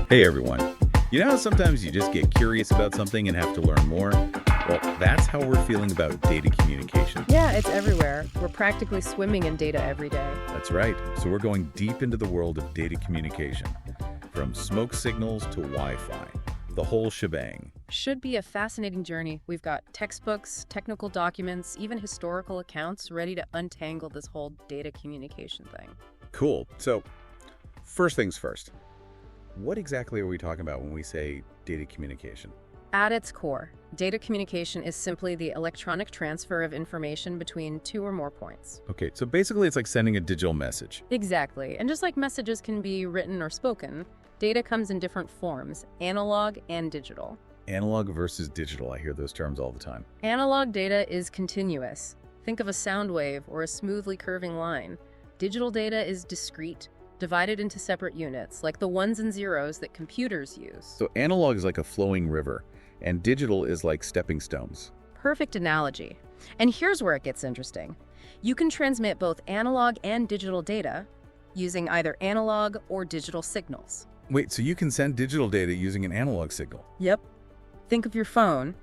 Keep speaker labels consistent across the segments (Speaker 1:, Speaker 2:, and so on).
Speaker 1: Hey everyone. You know how sometimes you just get curious about something and have to learn more? Well, that's how we're feeling about data communication.
Speaker 2: Yeah, it's everywhere. We're practically swimming in data every day.
Speaker 1: That's right. So we're going deep into the world of data communication, from smoke signals to Wi-Fi, the whole shebang.
Speaker 2: Should be a fascinating journey. We've got textbooks, technical documents, even historical accounts ready to untangle this whole data communication thing.
Speaker 1: Cool. So, first things first. What exactly are we talking about when we say data communication?
Speaker 2: At its core, data communication is simply the electronic transfer of information between two or more points.
Speaker 1: Okay, so basically it's like sending a digital message.
Speaker 2: Exactly. And just like messages can be written or spoken, data comes in different forms, analog and digital.
Speaker 1: Analog versus digital, I hear those terms all the time.
Speaker 2: Analog data is continuous. Think of a sound wave or a smoothly curving line. Digital data is discrete, divided into separate units, like the ones and zeros that computers use.
Speaker 1: So analog is like a flowing river, and digital is like stepping stones.
Speaker 2: Perfect analogy. And here's where it gets interesting. You can transmit both analog and digital data using either analog or digital signals.
Speaker 1: Wait, so you can send digital data using an analog signal?
Speaker 2: Yep. Think of your phone.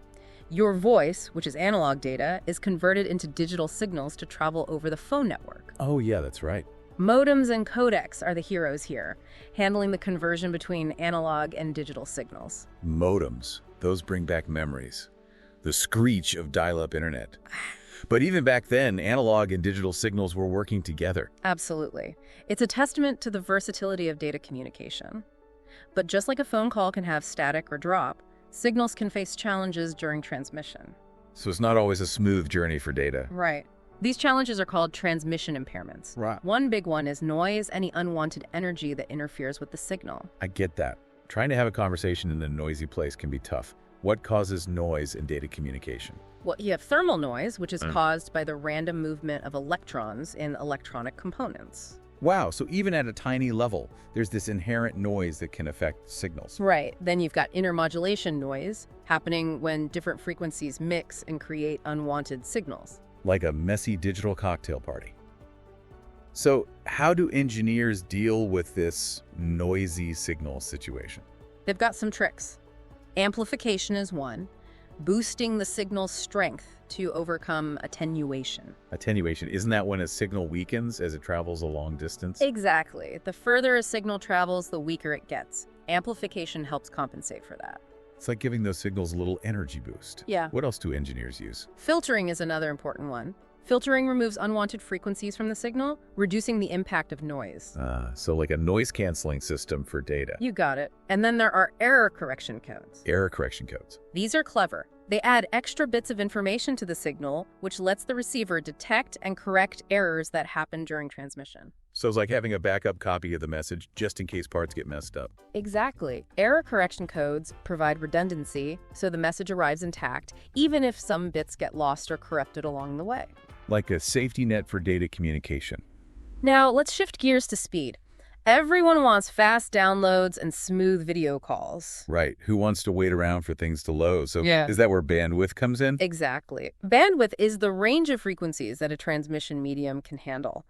Speaker 2: Your voice, which is analog data, is converted into digital signals to travel over the phone network.
Speaker 1: Oh yeah, that's right.
Speaker 2: Modems and codecs are the heroes here, handling the conversion between analog and digital signals.
Speaker 1: Modems, those bring back memories. The screech of dial-up internet. But even back then, analog and digital signals were working together.
Speaker 2: Absolutely. It's a testament to the versatility of data communication. But just like a phone call can have static or drop, signals can face challenges during transmission.
Speaker 1: So it's not always a smooth journey for data.
Speaker 2: Right. These challenges are called transmission impairments.
Speaker 1: Right.
Speaker 2: One big one is noise, any unwanted energy that interferes with the signal.
Speaker 1: I get that. Trying to have a conversation in a noisy place can be tough. What causes noise in data communication?
Speaker 2: Well, you have thermal noise, which is caused by the random movement of electrons in electronic components.
Speaker 1: Wow, so even at a tiny level, there's this inherent noise that can affect signals.
Speaker 2: Right. Then you've got intermodulation noise happening when different frequencies mix and create unwanted signals.
Speaker 1: Like a messy digital cocktail party. So how do engineers deal with this noisy signal situation?
Speaker 2: They've got some tricks. Amplification is one, boosting the signal's strength to overcome attenuation.
Speaker 1: Attenuation, isn't that when a signal weakens as it travels a long distance?
Speaker 2: Exactly. The further a signal travels, the weaker it gets. Amplification helps compensate for that.
Speaker 1: It's like giving those signals a little energy boost.
Speaker 2: Yeah.
Speaker 1: What else do engineers use?
Speaker 2: Filtering is another important one. Filtering removes unwanted frequencies from the signal, reducing the impact of noise.
Speaker 1: So like a noise-canceling system for data.
Speaker 2: You got it. And then there are error correction codes.
Speaker 1: Error correction codes.
Speaker 2: These are clever. They add extra bits of information to the signal, which lets the receiver detect and correct errors that happen during transmission.
Speaker 1: So it's like having a backup copy of the message just in case parts get messed up.
Speaker 2: Exactly. Error correction codes provide redundancy, so the message arrives intact, even if some bits get lost or corrupted along the way.
Speaker 1: Like a safety net for data communication.
Speaker 2: Now, let's shift gears to speed. Everyone wants fast downloads and smooth video calls.
Speaker 1: Right. Who wants to wait around for things to load? So
Speaker 2: Yeah.
Speaker 1: Is that where bandwidth comes in?
Speaker 2: Exactly. Bandwidth is the range of frequencies that a transmission medium can handle.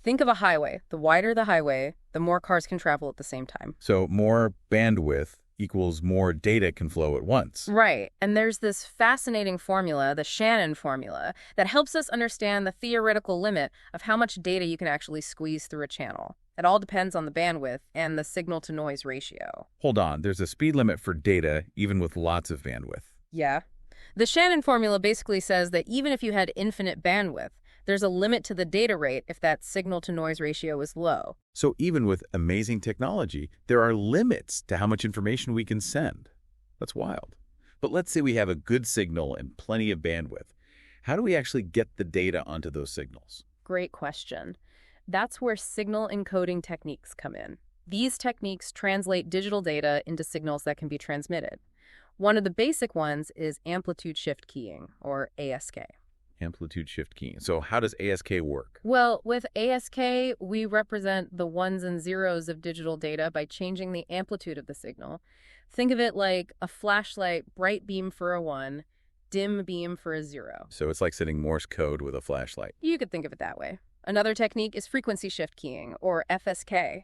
Speaker 2: Think of a highway. The wider the highway, the more cars can travel at the same time.
Speaker 1: So more bandwidth equals more data can flow at once.
Speaker 2: Right. And there's this fascinating formula, the Shannon formula, that helps us understand the theoretical limit of how much data you can actually squeeze through a channel. It all depends on the bandwidth and the signal-to-noise ratio.
Speaker 1: Hold on, there's a speed limit for data even with lots of bandwidth.
Speaker 2: Yeah. The Shannon formula basically says that even if you had infinite bandwidth, there's a limit to the data rate if that signal-to-noise ratio is low.
Speaker 1: So even with amazing technology, there are limits to how much information we can send. That's wild. But let's say we have a good signal and plenty of bandwidth. How do we actually get the data onto those signals?
Speaker 2: Great question. That's where signal encoding techniques come in. These techniques translate digital data into signals that can be transmitted. One of the basic ones is amplitude shift keying, or ASK.
Speaker 1: Amplitude shift keying. So how does ASK work?
Speaker 2: Well, with ASK, we represent the ones and zeros of digital data by changing the amplitude of the signal. Think of it like a flashlight, bright beam for a 1, dim beam for a 0.
Speaker 1: So it's like sending Morse code with a flashlight.
Speaker 2: You could think of it that way. Another technique is frequency shift keying, or FSK.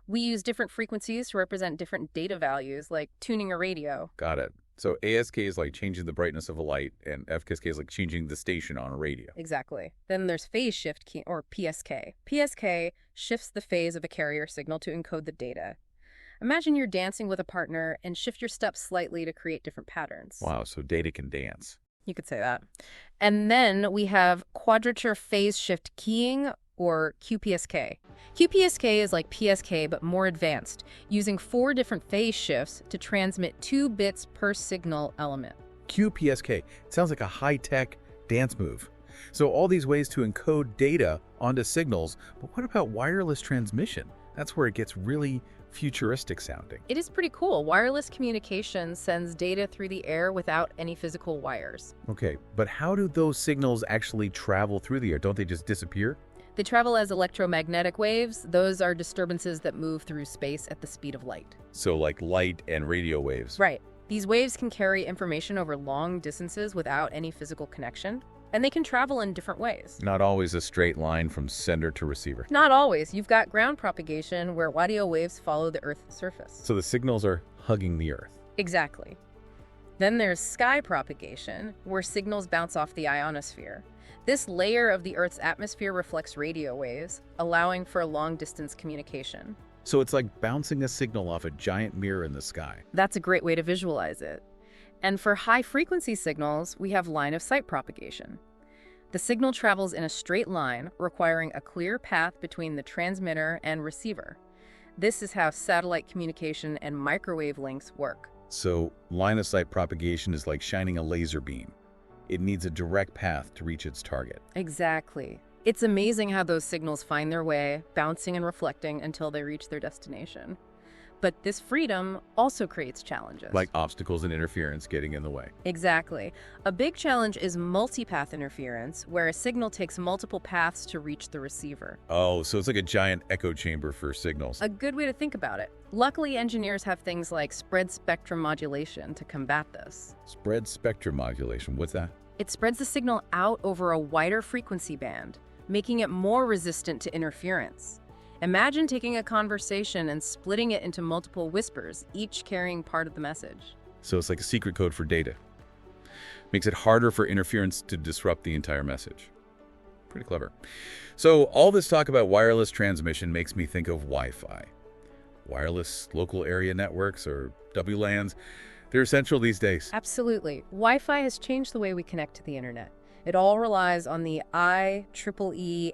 Speaker 2: We use different frequencies to represent different data values, like tuning a radio.
Speaker 1: Got it. So ASK is like changing the brightness of a light, and FSK is like changing the station on a radio.
Speaker 2: Exactly. Then there's phase shift key, or PSK. PSK shifts the phase of a carrier signal to encode the data. Imagine you're dancing with a partner and shift your steps slightly to create different patterns.
Speaker 1: Wow, so data can dance.
Speaker 2: You could say that. And then we have quadrature phase shift keying, or QPSK. QPSK is like PSK but more advanced, using 4 different phase shifts to transmit 2 bits per signal element.
Speaker 1: QPSK. It sounds like a high-tech dance move. So all these ways to encode data onto signals, but what about wireless transmission? That's where it gets really futuristic sounding.
Speaker 2: It is pretty cool. Wireless communication sends data through the air without any physical wires.
Speaker 1: Okay, but how do those signals actually travel through the air? Don't they just disappear?
Speaker 2: They travel as electromagnetic waves. Those are disturbances that move through space at the speed of light.
Speaker 1: So like light and radio waves.
Speaker 2: Right. These waves can carry information over long distances without any physical connection, and they can travel in different ways.
Speaker 1: Not always a straight line from sender to receiver.
Speaker 2: Not always. You've got ground propagation where audio waves follow the Earth's surface.
Speaker 1: So the signals are hugging the Earth.
Speaker 2: Exactly. Then there's sky propagation, where signals bounce off the ionosphere. This layer of the Earth's atmosphere reflects radio waves, allowing for long-distance communication.
Speaker 1: So it's like bouncing a signal off a giant mirror in the sky.
Speaker 2: That's a great way to visualize it. And for high-frequency signals, we have line-of-sight propagation. The signal travels in a straight line, requiring a clear path between the transmitter and receiver. This is how satellite communication and microwave links work.
Speaker 1: So line-of-sight propagation is like shining a laser beam. It needs a direct path to reach its target.
Speaker 2: Exactly. It's amazing how those signals find their way, bouncing and reflecting until they reach their destination. But this freedom also creates challenges.
Speaker 1: Like obstacles and interference getting in the way.
Speaker 2: Exactly. A big challenge is multipath interference, where a signal takes multiple paths to reach the receiver.
Speaker 1: Oh, so it's like a giant echo chamber for signals.
Speaker 2: A good way to think about it. Luckily, engineers have things like spread spectrum modulation to combat this.
Speaker 1: Spread spectrum modulation, what's that?
Speaker 2: It spreads the signal out over a wider frequency band, making it more resistant to interference. Imagine taking a conversation and splitting it into multiple whispers, each carrying part of the message.
Speaker 1: So it's like a secret code for data. Makes it harder for interference to disrupt the entire message. Pretty clever. So all this talk about wireless transmission makes me think of Wi-Fi. Wireless local area networks, or WLANs, they're essential these days.
Speaker 2: Absolutely. Wi-Fi has changed the way we connect to the internet. It all relies on the IEEE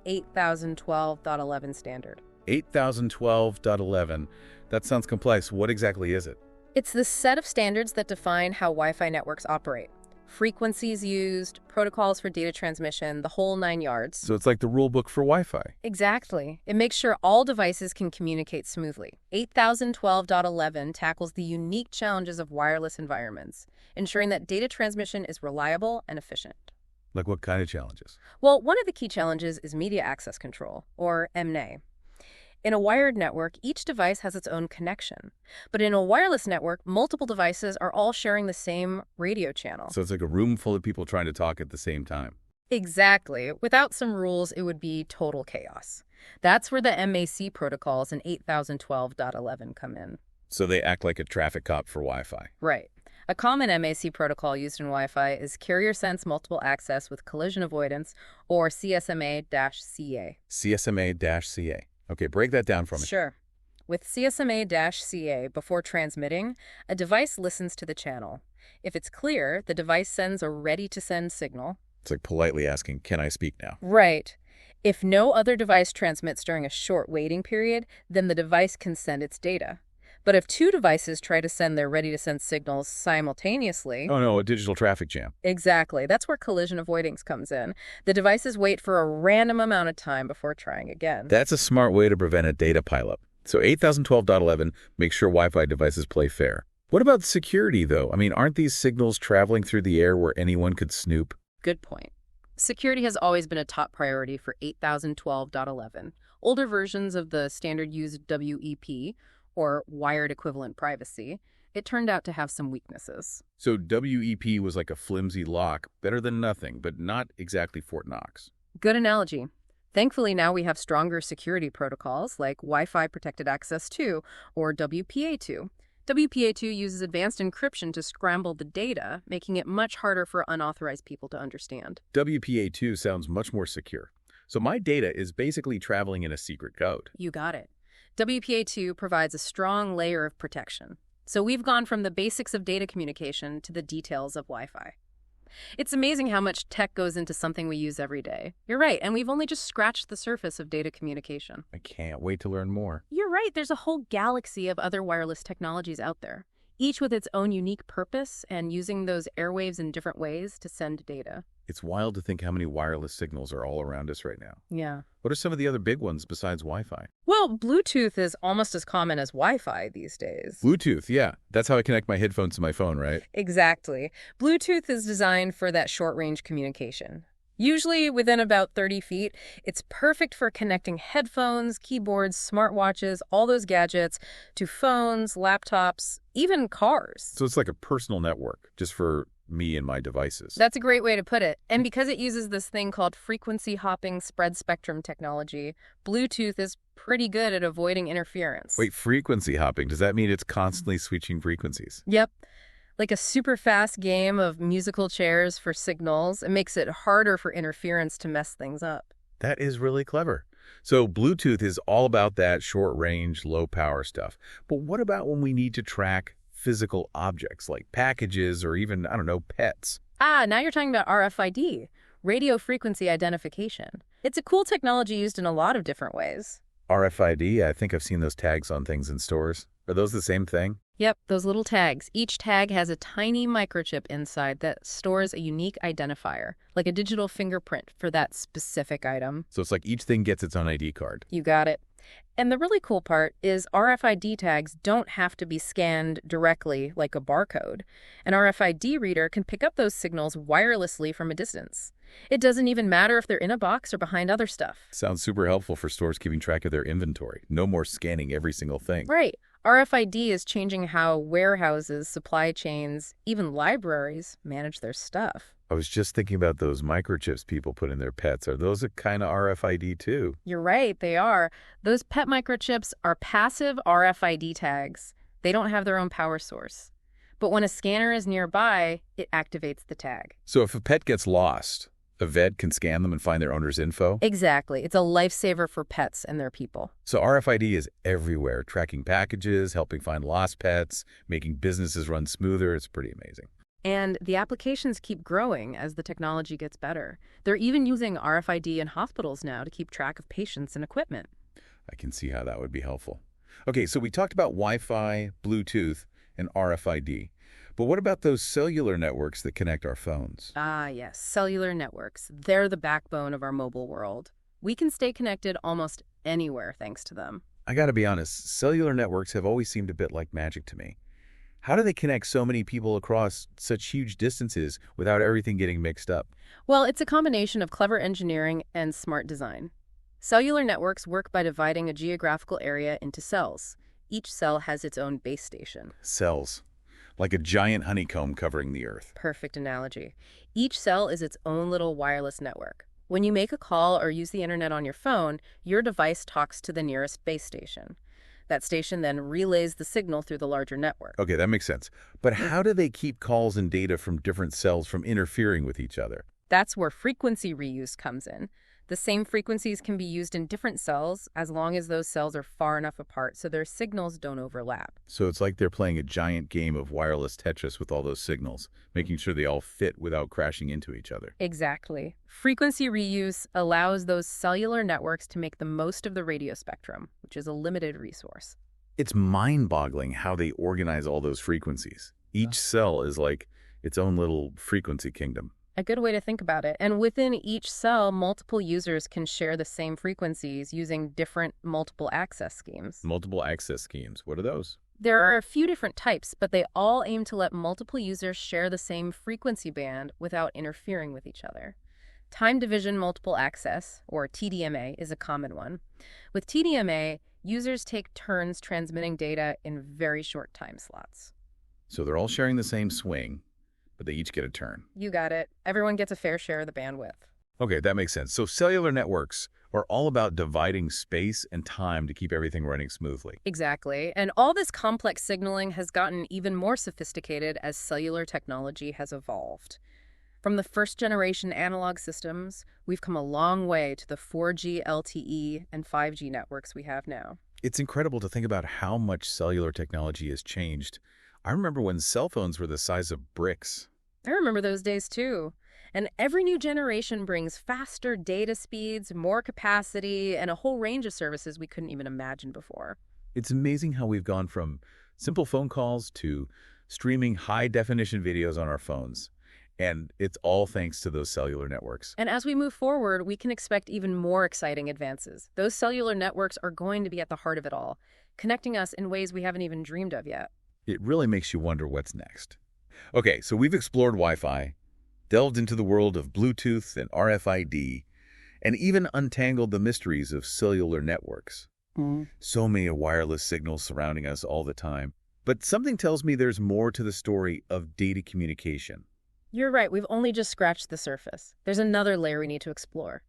Speaker 2: 8012.11 standard.
Speaker 1: 8012.11. That sounds complex. What exactly is it?
Speaker 2: It's the set of standards that define how Wi-Fi networks operate. Frequencies used, protocols for data transmission, the whole 9 yards.
Speaker 1: So it's like the rule book for Wi-Fi.
Speaker 2: Exactly. It makes sure all devices can communicate smoothly. 8012.11 tackles the unique challenges of wireless environments, ensuring that data transmission is reliable and efficient.
Speaker 1: Like what kind of challenges?
Speaker 2: Well, one of the key challenges is media access control, or MNA. In a wired network, each device has its own connection. But in a wireless network, multiple devices are all sharing the same radio channel.
Speaker 1: So it's like a room full of people trying to talk at the same time.
Speaker 2: Exactly. Without some rules, it would be total chaos. That's where the MAC protocols in 8012.11 come in.
Speaker 1: So they act like a traffic cop for Wi-Fi.
Speaker 2: Right. A common MAC protocol used in Wi-Fi is Carrier Sense Multiple Access with Collision Avoidance, or CSMA-CA.
Speaker 1: CSMA-CA. Okay, break that down for me.
Speaker 2: Sure. With CSMA-CA, before transmitting, a device listens to the channel. If it's clear, the device sends a ready-to-send signal.
Speaker 1: It's like politely asking, can I speak now?
Speaker 2: Right. If no other device transmits during a short waiting period, then the device can send its data. But if 2 devices try to send their ready-to-send signals simultaneously...
Speaker 1: Oh no, a digital traffic jam.
Speaker 2: Exactly. That's where collision avoidance comes in. The devices wait for a random amount of time before trying again.
Speaker 1: That's a smart way to prevent a data pileup. So 8012.11 makes sure Wi-Fi devices play fair. What about security, though? I mean, aren't these signals traveling through the air where anyone could snoop?
Speaker 2: Good point. Security has always been a top priority for 8012.11. Older versions of the standard used WEP, or Wired Equivalent Privacy, it turned out to have some weaknesses.
Speaker 1: So WEP was like a flimsy lock, better than nothing, but not exactly Fort Knox.
Speaker 2: Good analogy. Thankfully, now we have stronger security protocols like Wi-Fi Protected Access 2 or WPA2. WPA2 uses advanced encryption to scramble the data, making it much harder for unauthorized people to understand.
Speaker 1: WPA2 sounds much more secure. So my data is basically traveling in a secret code.
Speaker 2: You got it. WPA2 provides a strong layer of protection. So we've gone from the basics of data communication to the details of Wi-Fi. It's amazing how much tech goes into something we use every day. You're right, and we've only just scratched the surface of data communication.
Speaker 1: I can't wait to learn more.
Speaker 2: You're right, there's a whole galaxy of other wireless technologies out there, each with its own unique purpose and using those airwaves in different ways to send data.
Speaker 1: It's wild to think how many wireless signals are all around us right now.
Speaker 2: Yeah.
Speaker 1: What are some of the other big ones besides Wi-Fi?
Speaker 2: Well, Bluetooth is almost as common as Wi-Fi these days.
Speaker 1: Bluetooth, yeah. That's how I connect my headphones to my phone, right?
Speaker 2: Exactly. Bluetooth is designed for that short-range communication. Usually within about 30 feet, it's perfect for connecting headphones, keyboards, smartwatches, all those gadgets to phones, laptops, even cars.
Speaker 1: So it's like a personal network, just for me and my devices.
Speaker 2: That's a great way to put it. And because it uses this thing called frequency hopping spread spectrum technology, Bluetooth is pretty good at avoiding interference.
Speaker 1: Wait, frequency hopping, does that mean it's constantly switching frequencies?
Speaker 2: Yep. Like a super fast game of musical chairs for signals. It makes it harder for interference to mess things up.
Speaker 1: That is really clever. So Bluetooth is all about that short range, low power stuff. But what about when we need to track physical objects like packages or even, I don't know, pets?
Speaker 2: Now you're talking about RFID, radio frequency identification. It's a cool technology used in a lot of different ways.
Speaker 1: RFID, I think I've seen those tags on things in stores. Are those the same thing?
Speaker 2: Yep, those little tags. Each tag has a tiny microchip inside that stores a unique identifier, like a digital fingerprint for that specific item.
Speaker 1: So it's like each thing gets its own ID card.
Speaker 2: You got it. And the really cool part is RFID tags don't have to be scanned directly like a barcode. An RFID reader can pick up those signals wirelessly from a distance. It doesn't even matter if they're in a box or behind other stuff.
Speaker 1: Sounds super helpful for stores keeping track of their inventory. No more scanning every single thing.
Speaker 2: Right. RFID is changing how warehouses, supply chains, even libraries manage their stuff.
Speaker 1: I was just thinking about those microchips people put in their pets. Are those a kind of RFID too?
Speaker 2: You're right, they are. Those pet microchips are passive RFID tags. They don't have their own power source. But when a scanner is nearby, it activates the tag.
Speaker 1: So if a pet gets lost, a vet can scan them and find their owner's info?
Speaker 2: Exactly. It's a lifesaver for pets and their people.
Speaker 1: So RFID is everywhere, tracking packages, helping find lost pets, making businesses run smoother. It's pretty amazing.
Speaker 2: And the applications keep growing as the technology gets better. They're even using RFID in hospitals now to keep track of patients and equipment.
Speaker 1: I can see how that would be helpful. Okay, so we talked about Wi-Fi, Bluetooth, and RFID. But what about those cellular networks that connect our phones?
Speaker 2: Yes, cellular networks. They're the backbone of our mobile world. We can stay connected almost anywhere thanks to them.
Speaker 1: I gotta be honest, cellular networks have always seemed a bit like magic to me. How do they connect so many people across such huge distances without everything getting mixed up?
Speaker 2: Well, it's a combination of clever engineering and smart design. Cellular networks work by dividing a geographical area into cells. Each cell has its own base station.
Speaker 1: Cells. Like a giant honeycomb covering the Earth.
Speaker 2: Perfect analogy. Each cell is its own little wireless network. When you make a call or use the internet on your phone, your device talks to the nearest base station. That station then relays the signal through the larger network.
Speaker 1: Okay, that makes sense. But how do they keep calls and data from different cells from interfering with each other?
Speaker 2: That's where frequency reuse comes in. The same frequencies can be used in different cells as long as those cells are far enough apart so their signals don't overlap.
Speaker 1: So it's like they're playing a giant game of wireless Tetris with all those signals, making sure they all fit without crashing into each other.
Speaker 2: Exactly. Frequency reuse allows those cellular networks to make the most of the radio spectrum, which is a limited resource.
Speaker 1: It's mind-boggling how they organize all those frequencies. Each cell is like its own little frequency kingdom.
Speaker 2: A good way to think about it. And within each cell, multiple users can share the same frequencies using different multiple access schemes.
Speaker 1: Multiple access schemes. What are those?
Speaker 2: There are a few different types, but they all aim to let multiple users share the same frequency band without interfering with each other. Time division multiple access, or TDMA, is a common one. With TDMA, users take turns transmitting data in very short time slots.
Speaker 1: So they're all sharing the same swing, but they each get a turn.
Speaker 2: You got it. Everyone gets a fair share of the bandwidth.
Speaker 1: Okay, that makes sense. So cellular networks are all about dividing space and time to keep everything running smoothly.
Speaker 2: Exactly. And all this complex signaling has gotten even more sophisticated as cellular technology has evolved. From the first generation analog systems, we've come a long way to the 4G LTE and 5G networks we have now.
Speaker 1: It's incredible to think about how much cellular technology has changed. I remember when cell phones were the size of bricks.
Speaker 2: I remember those days too. And every new generation brings faster data speeds, more capacity, and a whole range of services we couldn't even imagine before.
Speaker 1: It's amazing how we've gone from simple phone calls to streaming high-definition videos on our phones. And it's all thanks to those cellular networks.
Speaker 2: And as we move forward, we can expect even more exciting advances. Those cellular networks are going to be at the heart of it all, connecting us in ways we haven't even dreamed of yet.
Speaker 1: It really makes you wonder what's next. Okay, so we've explored Wi-Fi, delved into the world of Bluetooth and RFID, and even untangled the mysteries of cellular networks. So many wireless signals surrounding us all the time. But something tells me there's more to the story of data communication.
Speaker 2: You're right, we've only just scratched the surface. There's another layer we need to explore.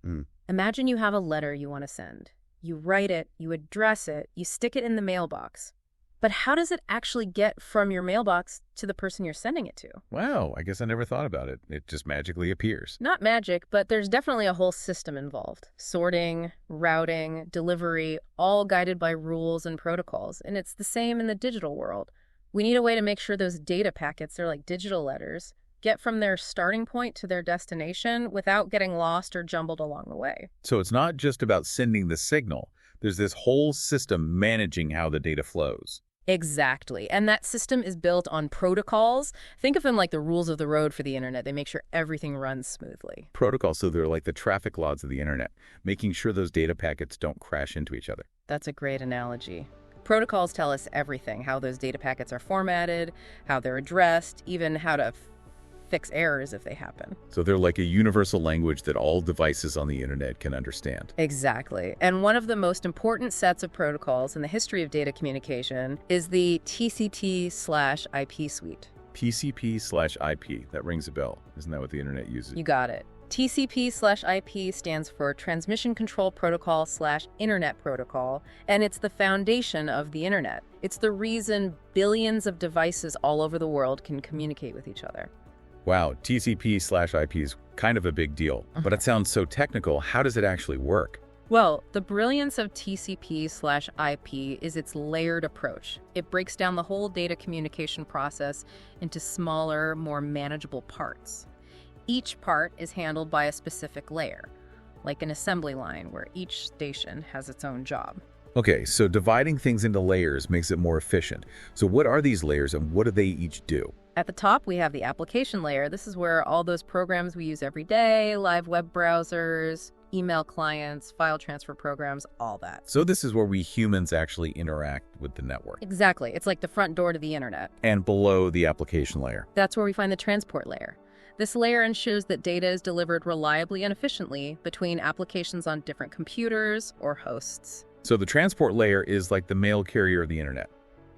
Speaker 2: Imagine you have a letter you want to send. You write it, you address it, you stick it in the mailbox. But how does it actually get from your mailbox to the person you're sending it to?
Speaker 1: Wow, I guess I never thought about it. It just magically appears.
Speaker 2: Not magic, but there's definitely a whole system involved. Sorting, routing, delivery, all guided by rules and protocols. And it's the same in the digital world. We need a way to make sure those data packets, they're like digital letters, get from their starting point to their destination without getting lost or jumbled along the way.
Speaker 1: So it's not just about sending the signal. There's this whole system managing how the data flows.
Speaker 2: Exactly. And that system is built on protocols. Think of them like the rules of the road for the internet. They make sure everything runs smoothly.
Speaker 1: Protocols, so they're like the traffic laws of the internet, making sure those data packets don't crash into each other.
Speaker 2: That's a great analogy. Protocols tell us everything, how those data packets are formatted, how they're addressed, even how to fix errors if they happen.
Speaker 1: So they're like a universal language that all devices on the internet can understand.
Speaker 2: Exactly. And one of the most important sets of protocols in the history of data communication is the TCP/IP suite.
Speaker 1: TCP/IP, that rings a bell. Isn't that what the internet uses?
Speaker 2: You got it. TCP/IP stands for Transmission Control Protocol/Internet Protocol, and it's the foundation of the internet. It's the reason billions of devices all over the world can communicate with each other.
Speaker 1: Wow, TCP/IP is kind of a big deal, but it sounds so technical. How does it actually work?
Speaker 2: Well, the brilliance of TCP/IP is its layered approach. It breaks down the whole data communication process into smaller, more manageable parts. Each part is handled by a specific layer, like an assembly line where each station has its own job.
Speaker 1: Okay, so dividing things into layers makes it more efficient. So what are these layers and what do they each do?
Speaker 2: At the top, we have the application layer. This is where all those programs we use every day, live web browsers, email clients, file transfer programs, all that.
Speaker 1: So this is where we humans actually interact with the network.
Speaker 2: Exactly. It's like the front door to the internet.
Speaker 1: And below the application layer.
Speaker 2: That's where we find the transport layer. This layer ensures that data is delivered reliably and efficiently between applications on different computers or hosts.
Speaker 1: So the transport layer is like the mail carrier of the internet.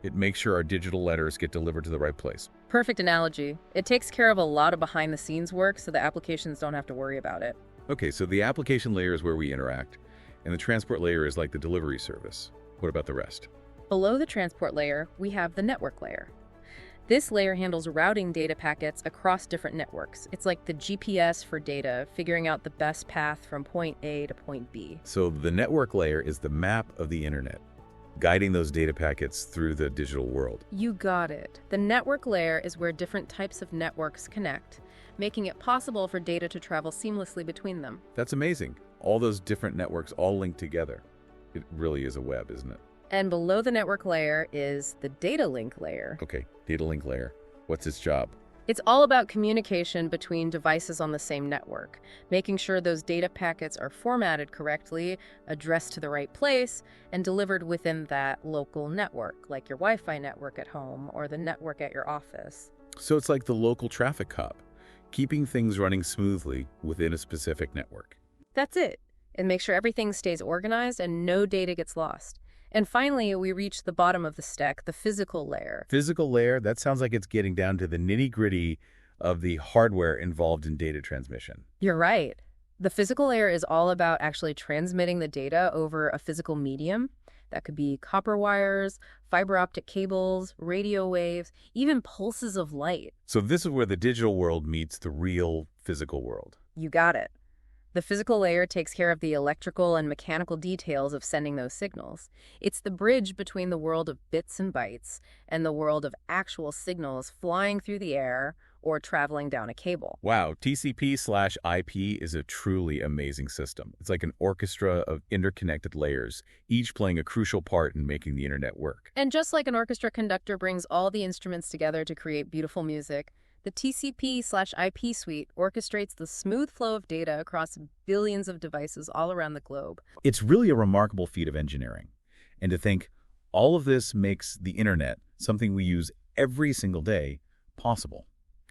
Speaker 1: It makes sure our digital letters get delivered to the right place.
Speaker 2: Perfect analogy. It takes care of a lot of behind-the-scenes work so the applications don't have to worry about it.
Speaker 1: Okay, so the application layer is where we interact, and the transport layer is like the delivery service. What about the rest?
Speaker 2: Below the transport layer, we have the network layer. This layer handles routing data packets across different networks. It's like the GPS for data, figuring out the best path from point A to point B.
Speaker 1: So the network layer is the map of the internet, guiding those data packets through the digital world.
Speaker 2: You got it. The network layer is where different types of networks connect, making it possible for data to travel seamlessly between them.
Speaker 1: That's amazing. All those different networks all linked together. It really is a web, isn't it?
Speaker 2: And below the network layer is the data link layer.
Speaker 1: Okay, data link layer. What's its job?
Speaker 2: It's all about communication between devices on the same network, making sure those data packets are formatted correctly, addressed to the right place, and delivered within that local network, like your Wi-Fi network at home or the network at your office.
Speaker 1: So it's like the local traffic cop, keeping things running smoothly within a specific network.
Speaker 2: That's it. It makes sure everything stays organized and no data gets lost. And finally, we reach the bottom of the stack, the physical layer.
Speaker 1: Physical layer, that sounds like it's getting down to the nitty-gritty of the hardware involved in data transmission.
Speaker 2: You're right. The physical layer is all about actually transmitting the data over a physical medium. That could be copper wires, fiber optic cables, radio waves, even pulses of light.
Speaker 1: So this is where the digital world meets the real physical world.
Speaker 2: You got it. The physical layer takes care of the electrical and mechanical details of sending those signals. It's the bridge between the world of bits and bytes and the world of actual signals flying through the air or traveling down a cable.
Speaker 1: Wow, TCP/IP is a truly amazing system. It's like an orchestra of interconnected layers, each playing a crucial part in making the internet work.
Speaker 2: And just like an orchestra conductor brings all the instruments together to create beautiful music, the TCP/IP suite orchestrates the smooth flow of data across billions of devices all around the globe.
Speaker 1: It's really a remarkable feat of engineering. And to think all of this makes the internet, something we use every single day, possible.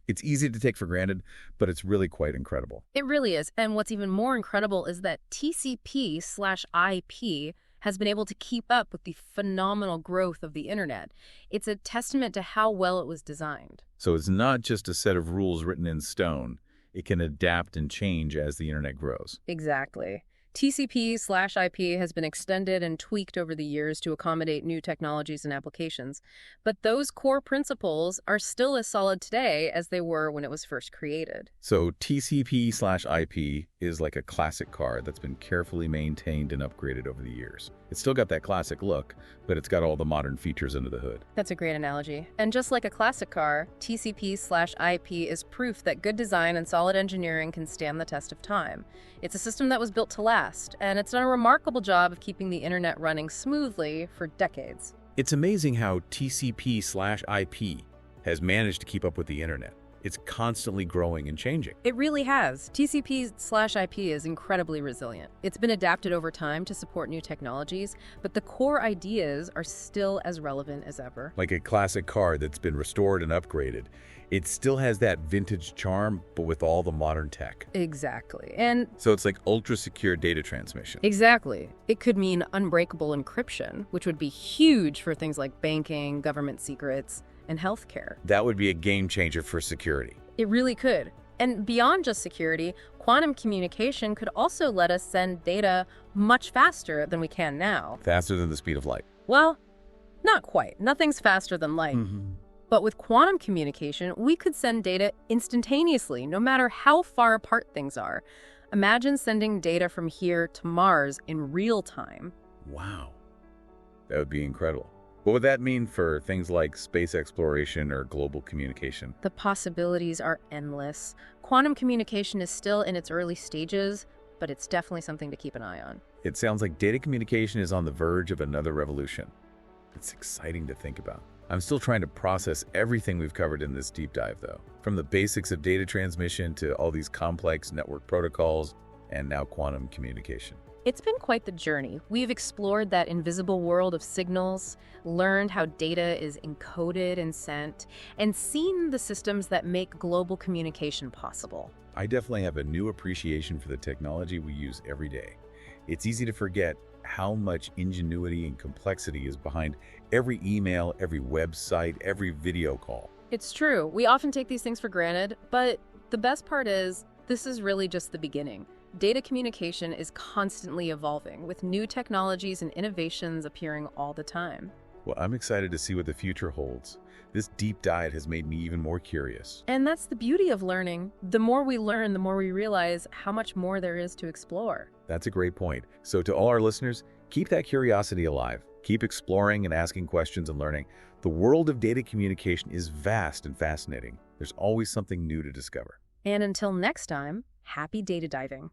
Speaker 1: It's easy to take for granted, but it's really quite incredible.
Speaker 2: It really is. And what's even more incredible is that TCP/IP has been able to keep up with the phenomenal growth of the internet. It's a testament to how well it was designed.
Speaker 1: So it's not just a set of rules written in stone. It can adapt and change as the internet grows.
Speaker 2: Exactly. TCP/IP has been extended and tweaked over the years to accommodate new technologies and applications, but those core principles are still as solid today as they were when it was first created.
Speaker 1: So TCP/IP is like a classic car that's been carefully maintained and upgraded over the years. It's still got that classic look, but it's got all the modern features under the hood.
Speaker 2: That's a great analogy. And just like a classic car, TCP/IP is proof that good design and solid engineering can stand the test of time. It's a system that was built to last, and it's done a remarkable job of keeping the internet running smoothly for decades.
Speaker 1: It's amazing how TCP/IP has managed to keep up with the internet. It's constantly growing and changing.
Speaker 2: It really has. TCP/IP is incredibly resilient. It's been adapted over time to support new technologies, but the core ideas are still as relevant as ever.
Speaker 1: Like a classic car that's been restored and upgraded, it still has that vintage charm, but with all the modern tech.
Speaker 2: Exactly. And
Speaker 1: So it's like ultra-secure data transmission.
Speaker 2: exactly. It could mean unbreakable encryption, which would be huge for things like banking, government secrets, and healthcare.
Speaker 1: That would be a game changer for security.
Speaker 2: It really could. And beyond just security, quantum communication could also let us send data much faster than we can now.
Speaker 1: Faster than the speed of light.
Speaker 2: Well, not quite. Nothing's faster than light. But with quantum communication, we could send data instantaneously, no matter how far apart things are. Imagine sending data from here to Mars in real time.
Speaker 1: Wow. That would be incredible. What would that mean for things like space exploration or global communication?
Speaker 2: The possibilities are endless. Quantum communication is still in its early stages, but it's definitely something to keep an eye on.
Speaker 1: It sounds like data communication is on the verge of another revolution. It's exciting to think about. I'm still trying to process everything we've covered in this deep dive, though. From the basics of data transmission to all these complex network protocols, and now quantum communication.
Speaker 2: It's been quite the journey. We've explored that invisible world of signals, learned how data is encoded and sent, and seen the systems that make global communication possible.
Speaker 1: I definitely have a new appreciation for the technology we use every day. It's easy to forget how much ingenuity and complexity is behind every email, every website, every video call.
Speaker 2: It's true. We often take these things for granted, but the best part is this is really just the beginning. Data communication is constantly evolving, with new technologies and innovations appearing all the time.
Speaker 1: Well, I'm excited to see what the future holds. This deep dive has made me even more curious.
Speaker 2: And that's the beauty of learning. The more we learn, the more we realize how much more there is to explore.
Speaker 1: That's a great point. So to all our listeners, keep that curiosity alive. Keep exploring and asking questions and learning. The world of data communication is vast and fascinating. There's always something new to discover.
Speaker 2: And until next time, happy data diving.